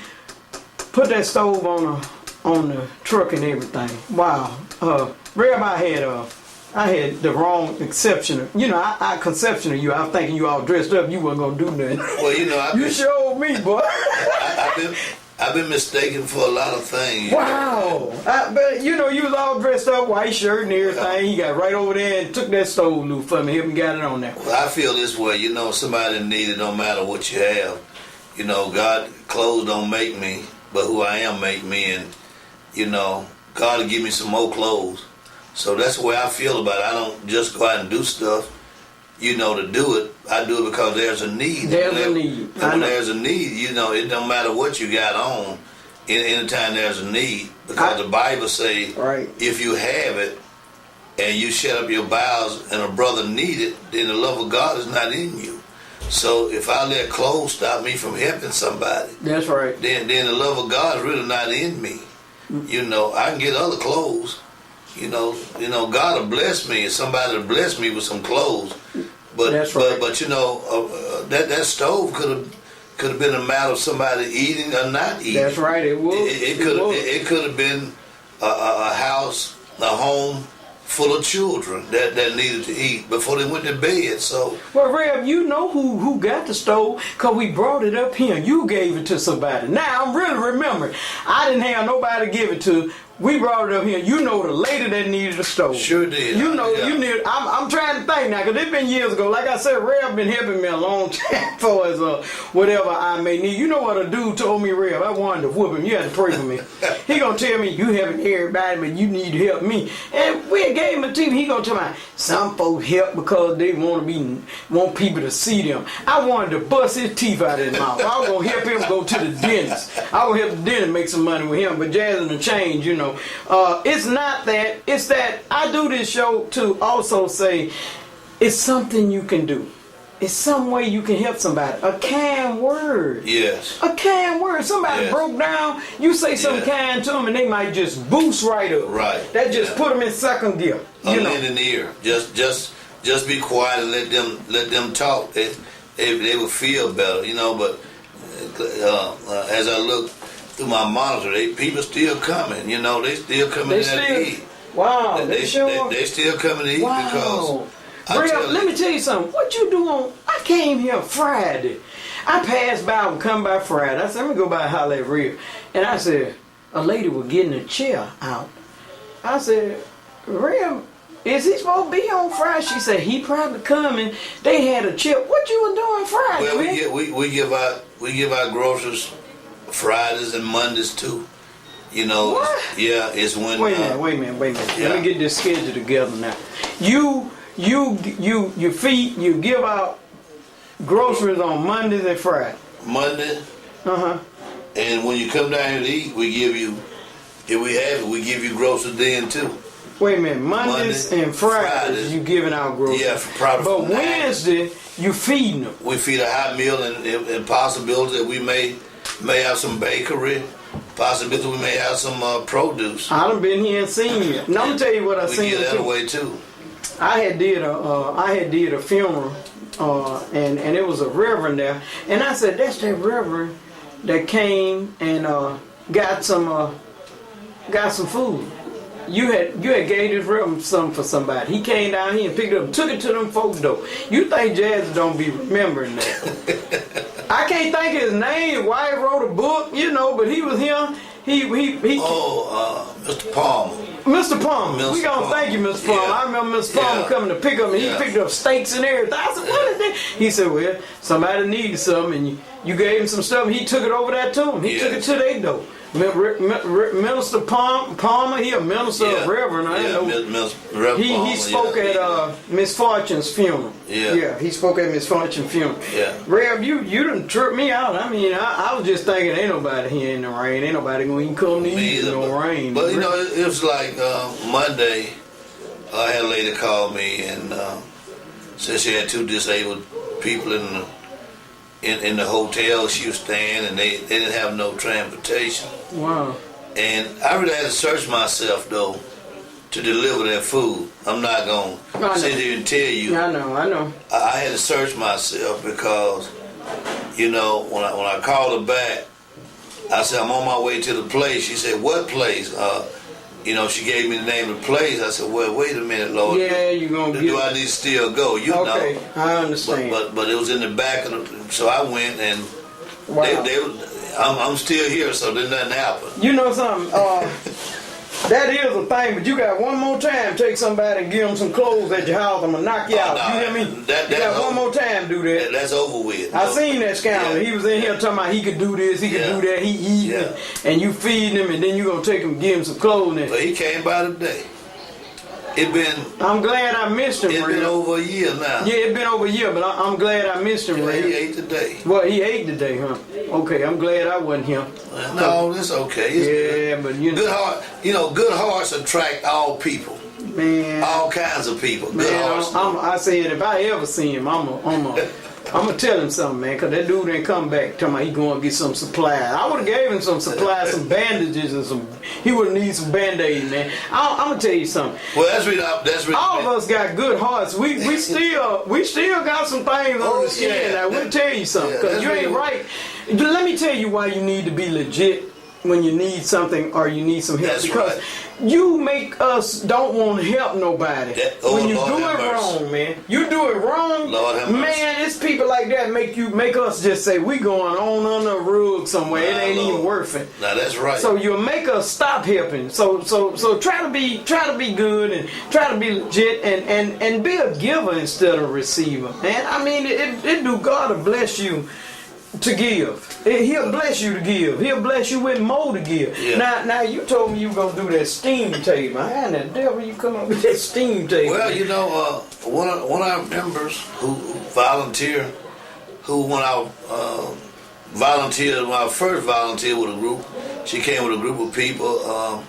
put that stove on the truck and everything. Wow. Rev, I had the wrong conception. I conception of you. I was thinking you all dressed up. You wasn't gonna do nothing. Well, you showed me, boy. I've been mistaken for a lot of things. Wow. But you was all dressed up, white shirt and everything. He got right over there and took that stove loop for me. Helped me got it on there. Well, I feel this way. Somebody in need, it don't matter what you have. God, clothes don't make me, but who I am make me. And God will give me some more clothes. So that's the way I feel about it. I don't just go out and do stuff, to do it. I do it because there's a need. There's a need. When there's a need, it don't matter what you got on. Anytime there's a need. Because the Bible say, right, if you have it and you shut up your bowels and a brother need it, then the love of God is not in you. So if I let clothes stop me from helping somebody, that's right. Then the love of God is really not in me. I can get other clothes. God will bless me, and somebody will bless me with some clothes. But that's right. But that stove could have been a matter of somebody eating or not eating. That's right. It would. It could have been a house, a home full of children that needed to eat before they went to bed. So, well, Rev, you know who got the stove, because we brought it up here. You gave it to somebody. Now I'm really remembering. I didn't have nobody to give it to. We brought it up here. The lady that needed a stove. Sure did. You need. I'm trying to think now, because it's been years ago. Like I said, Rev been helping me a long time for as whatever I may need. You know what a dude told me, Rev? I wanted to whoop him. You had to pray for me. He gonna tell me, you helping everybody, but you need to help me. And we gave him a tip. He gonna tell me, some folks help because they want people to see them. I wanted to bust his teeth out of his mouth. I was gonna help him go to the dentist. I would help the dentist make some money with him. But Jazzy to change, it's not that. It's that I do this show to also say it's something you can do. It's some way you can help somebody. A kind word. Yes. A kind word. Somebody broke down. You say something kind to them, and they might just boost right up. Right. That just put them in second gear. Lend an ear. Just be quiet and let them talk. They will feel better. But as I look through my monitor, people still coming. They still coming to eat. Wow. They still coming to eat because. Rev, let me tell you something. What you do I came here Friday. I passed by, I would come by Friday. I said, let me go by and holler at Rev. And I said, a lady was getting a chair out. I said, Rev, is he supposed to be on Friday? She said, he probably coming. They had a chair. What you were doing Friday? Well, we give out groceries Fridays and Mondays too. What? It's when. Wait a minute. Yeah. Let me get this schedule together now. You give out groceries on Mondays and Fridays. Monday. Uh-huh. And when you come down here to eat, we give you, if we have it, we give you groceries then too. Wait a minute, Mondays and Fridays you giving out groceries. Yeah, but Wednesday you feeding them. We feed a hot meal and possibility that we may have some bakery possibility we may have some produce. I done been here and seen it. Now I'm gonna tell you what I We seen get that too. away too. I had did a funeral, and it was a reverend there, and I said, that's that reverend that came and got some food. You had gave this reverend something for somebody. He came down here and picked it up and took it to them folks though. You think Jazzy don't be remembering that? I can't think of his name. Why he wrote a book, but he was here. Mr. Palmer. Mr. Palmer. Mr. We gonna Palmer. thank you, Mr. Palmer. Yeah. I remember Mr. Palmer Yeah. coming to pick up, and he Yeah. picked up steaks and everything. I said, what is that? He said, well, somebody needed something, and you gave him some stuff, and he took it over there to him. He took it to their door. Minister Palmer, he a minister of Reverend. I know. Rev. He spoke at Miss Fortune's funeral. Yeah. He spoke at Miss Fortune's funeral. Yeah. Rev, you done tripped me out. I mean, I was just thinking, ain't nobody here in the rain. Ain't nobody gonna even come to you in no rain. But it was like Monday. I had a lady call me and said she had 2 disabled people in the hotel she was staying, and they didn't have no transportation. Wow. And I really had to search myself though to deliver that food. I'm not gonna sit here and tell you. I know. I had to search myself because, when I called her back, I said, I'm on my way to the place. She said, what place? She gave me the name of the place. I said, well, wait a minute, Lord. Yeah, you're going to Do I need to still go? Okay, I understand. But it was in the back of so I went and Wow. I'm still here, so there's nothing happened. You know something? That is a thing, but you got one more time take somebody and give them some clothes at your house. I'm going to knock you out. No, You hear me? You got one more time do that. That's over with. I seen that scoundrel. Yeah. He was in here talking about he could do this, he could do that, he eating, and you feeding him, and then you going to take him and give him some clothes. But he came by today. I'm glad I missed him, It's Ray. been over a year now. Yeah, it's been over a year, but I'm glad I missed him, Ray. He ate today. Well, he ate today, huh? Okay, I'm glad I wasn't here. No, it's okay. It's Yeah, good. but Good hearts attract all people. Man, All kinds of people. Good man, hearts. I said if I ever see him, I'm gonna tell him something, man, cause that dude ain't come back. Talking about he going to get some supplies. I would have gave him some supplies, some bandages, and some. He would need some band-aids, man. I'm gonna tell you something. Well, that's really. All of us got good hearts. We still got some things on the skin. yeah. I will tell you something, cause that's you ain't really- right. Let me tell you why you need to be legit when you need something or you need some help. That's because right. you make us don't want to help nobody. When you Lord do have it mercy. wrong, man. You do it wrong, Lord have mercy. man. It's people like that make us just say we going on under a rug somewhere. It ain't even worth it. Now that's right. So you'll make us stop helping. So try to be good and try to be legit and be a giver instead of a receiver. Man, I mean it do God to bless you to give. He'll bless you to give. He'll bless you with more to give. Yeah. Now you told me you were gonna do that steam table. How in the devil you come up with that steam table? Well, one of our members who volunteered, when I volunteered, when I first volunteered with a group, she came with a group of people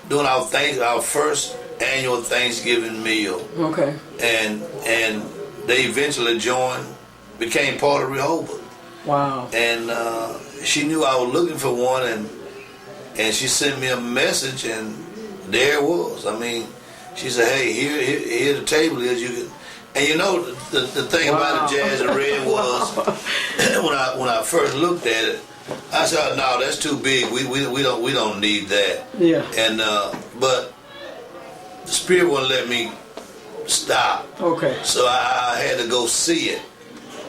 doing our first annual Thanksgiving meal. Okay. And they eventually became part of Rehoboth. Wow. And she knew I was looking for one, and she sent me a message, and there it was. I mean, she said, "Hey, here the table is. You can." And the thing about the Jazzy Red was when I first looked at it, I said, "Oh, no, that's too big. We don't need that." Yeah. And but the Spirit wouldn't let me stop. Okay. So I had to go see it,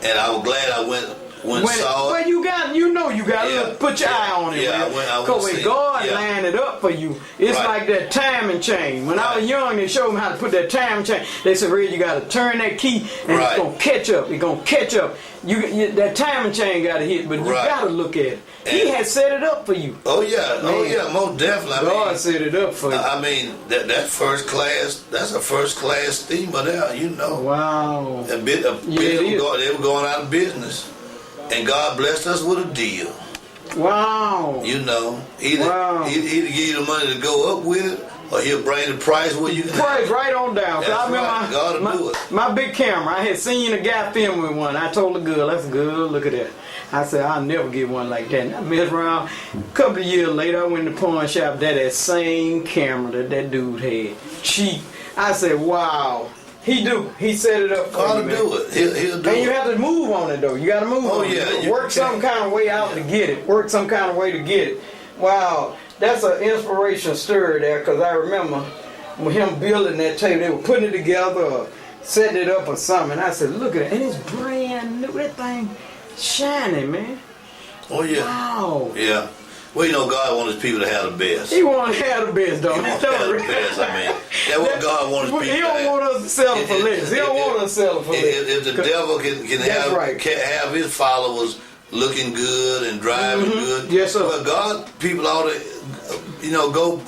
and I was glad I went and saw it. Well, you got to put your eye on it. Yeah, I went Because to when see God it. Yeah. lined it up for you, it's Right. like that timing chain. When I was young, they showed me how to put that timing chain. They said, Red, you got to turn that key, and Right. it's going to catch up. It's going to catch up. That timing chain got to hit, but you Right. got to look at it. He And- had set it up for you. Oh yeah, Man. most definitely. God set it up for you. I mean that first class. That's a first class steamer there. Wow. They were going out of business, and God blessed us with a deal. Wow. Either Wow. give you the money to go up with it, or he'll bring the price where you price right on down. That's I remember right. God will do it. my big camera. I had seen a guy filming one. I told the girl, "That's good. Look at that." I said, "I'll never get one like that." And I messed around. A couple of years later, I went to the pawn shop. That same camera that dude had, cheap. I said, "Wow." He set it up for God you, will do it. He'll do and it. you have to move on it though. You got to move on yeah, it. you Work some kind of way out to get it. Work some kind of way to get it. Wow, that's an inspiration stirred there, because I remember him building that table. They were putting it together or setting it up or something. I said, "Look at it, and it's brand new. That thing shining, man." Oh yeah. Wow. Yeah. Well, you know, God wants his people to have the best. He want to have the best, don't He he? wants to have the best. I mean, that's what God wants his people He to have. don't want us to settle for less. He don't want us to settle for less. If the devil can That's right. have his followers looking good and driving good, Yes, sir. well, God, people ought to,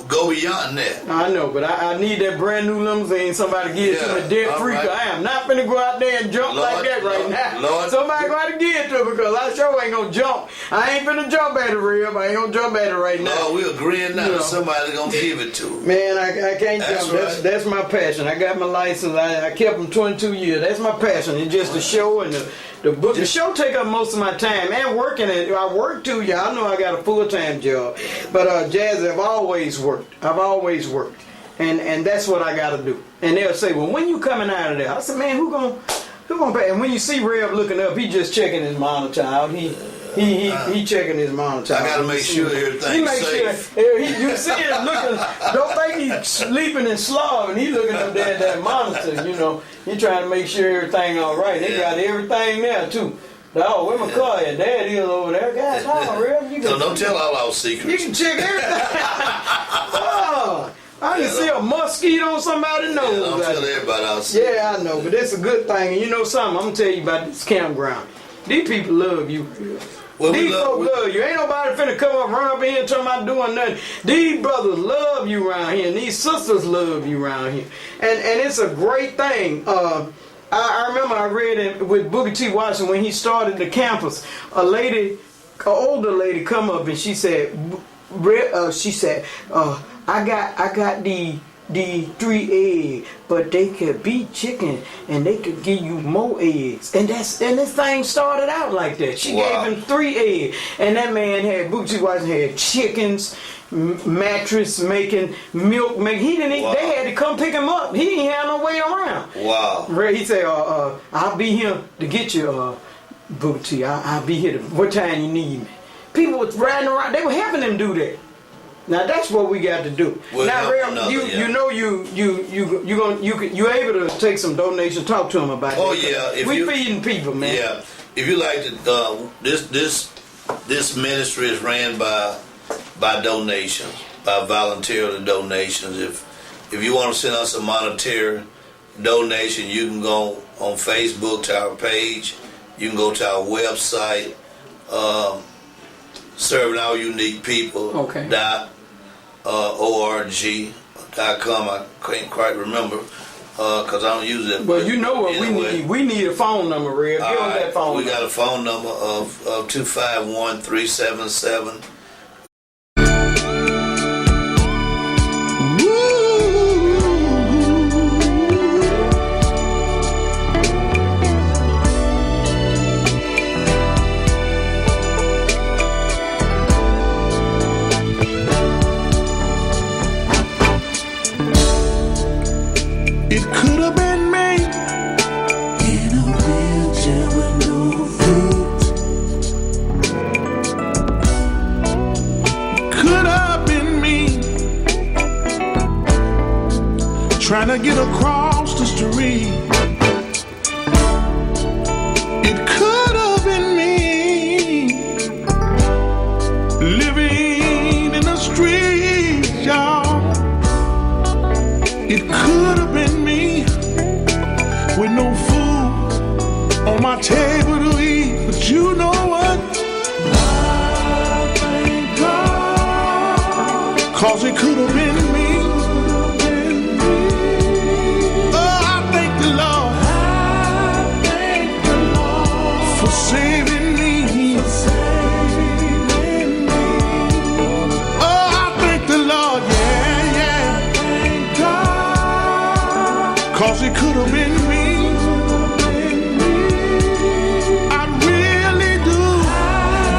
go beyond that. I know, but I need that brand new limousine. Somebody give it to me debt free. all right. I am not finna go out there and jump Lord, like that right now. Lord. Somebody go out and give it to me, because I sure ain't gonna jump. I ain't finna jump at it, Rev. I ain't gonna jump at it right now. No, we're agreeing now You know. that somebody's going to give it to him. Man, I can't That's jump. right. That's my passion. I got my license. I kept them 22 years. That's my passion. It's just the show and the book. The show take up most of my time, and working it. I work too, y'all. I know I got a full-time job, but Jazzy, I've always worked. And that's what I got to do. And they'll say, "Well, when you coming out of there?" I said, "Man, who gonna pay?" And when you see Rev looking up, he just checking his monitor out. He checking his monitor. I got to make sure everything's safe. Sure, you see him looking. Don't think he's sleeping and slobbing. He looking up there at that monitor. He trying to make sure everything all right. They got everything there too. Oh, where my car at? Dad is over there. God, Rev, you So can. don't tell all our You secrets. can check everything. Oh, I can see a mosquito on somebody's nose. Don't tell everybody our secrets. Yeah, I know, but it's a good thing. And you know something? I'm gonna tell you about this campground. These people love you. Well, These folks love you. Ain't nobody finna come up, run up in here and talking about doing nothing. These brothers love you around here, and these sisters love you around here. And it's a great thing. I remember I read it with Booker T. Washington when he started the campus. An older lady come up and she said, I got the 3 eggs, but they could be chicken and they could give you more eggs. And this thing started out like that. She gave him 3 eggs, and that man had Booker T. Washington had chickens, mattress making, milk making. He didn't. They had to come pick him up. He didn't have no way around. Wow. He said, "I'll be here to get you, Booker T. I'll be here. What time you need me?" People was riding around. They were having them do that. Now that's what we got to do. Well, now, Rev, you able to take some donations? Talk to them about that. Oh yeah, we feeding people, man. Yeah, if you like to, this ministry is ran by donations, by voluntary donations. If you want to send us a monetary donation, you can go on Facebook to our page. You can go to our website, Serving Our Unique People. Okay. .org.com. I can't quite remember because I don't use it. Well, you know what we need. We need a phone number, Rev. Give us that phone we number. got a phone number of 251-377. It could have been me in a wheelchair with no feet. Could have been me trying to get across the street. It could have been me living in the streets, y'all. It could have been me with no food on my table to eat. But you know what? I thank God, 'cause it could have been me. Oh, I thank the Lord for saving me. Oh, I thank the Lord, yeah. 'cause it could have been me. I really do,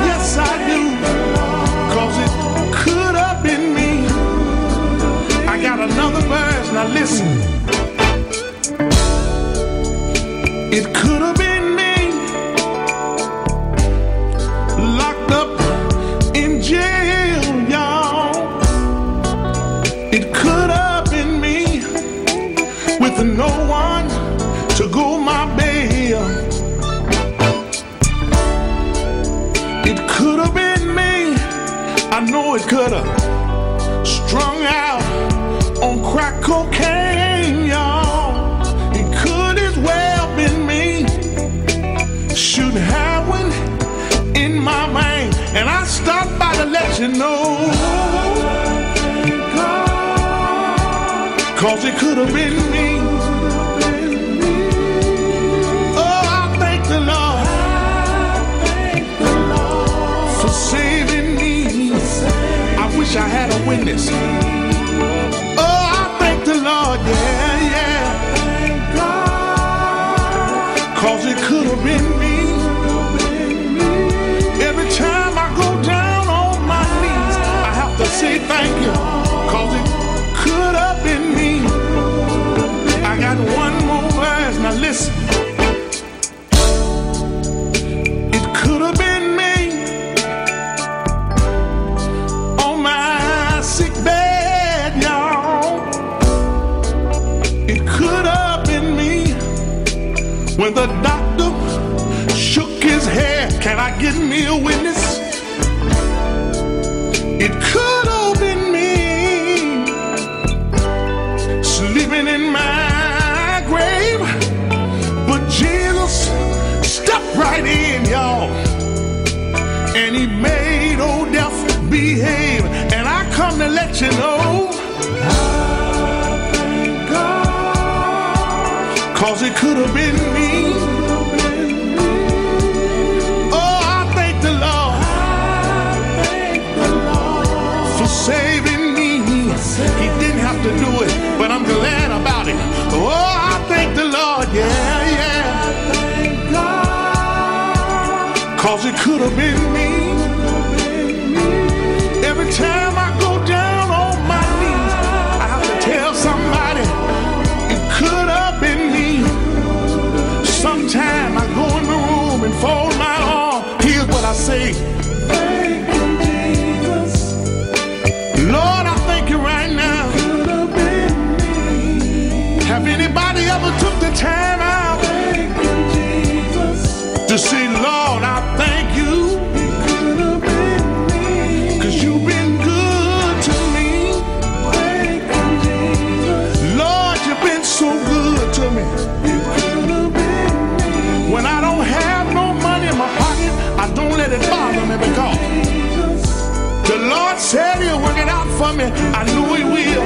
yes I do, 'cause it could have been me. I got another verse, now listen. It could have been me, locked up in jail, y'all. It could have been me, with no one to go my bail. It could have been me, I know it could have, strung out on crack cocaine, y'all. It could as well been me, shooting heroin in my vein. And I stopped by to let you know, 'cause it could have been me. Oh, I thank the Lord for saving me. I wish I had a witness. Oh, I thank the Lord, yeah, yeah. 'Cause it could have been me. Every time I go down on my knees, I have to say thank you, 'cause it could have been me. I got one more verse, now listen. It could have been me on my sick bed, y'all. It could have been me when the doctor shook his head. Can I get me a witness? It could have been me sleeping in my grave, but Jesus stepped right in, y'all, and he made old death behave. And I come to let you know, I thank God, 'cause it could have been me. Oh, I thank the Lord for saving me. He didn't have to do it, but I'm glad about it. Oh, I thank the Lord, yeah, yeah. 'Cause it could have been me. Every time I go down on my knees, I have to tell somebody, it could have been me. Sometime I go in the room and fold my arm. Here's what I say. Thank you, Jesus. Lord, I thank you right now. Could have been me. Have anybody ever took the time out, thank you, Jesus, to say, Lord, I thank you? It could have been me. 'Cause you've been good to me. Thank you, Jesus. Lord, you've been so good to me. It could have been me. When I don't have no money in my pocket, I don't let it bother me, because the Lord said he'll work it out for me. I know he will.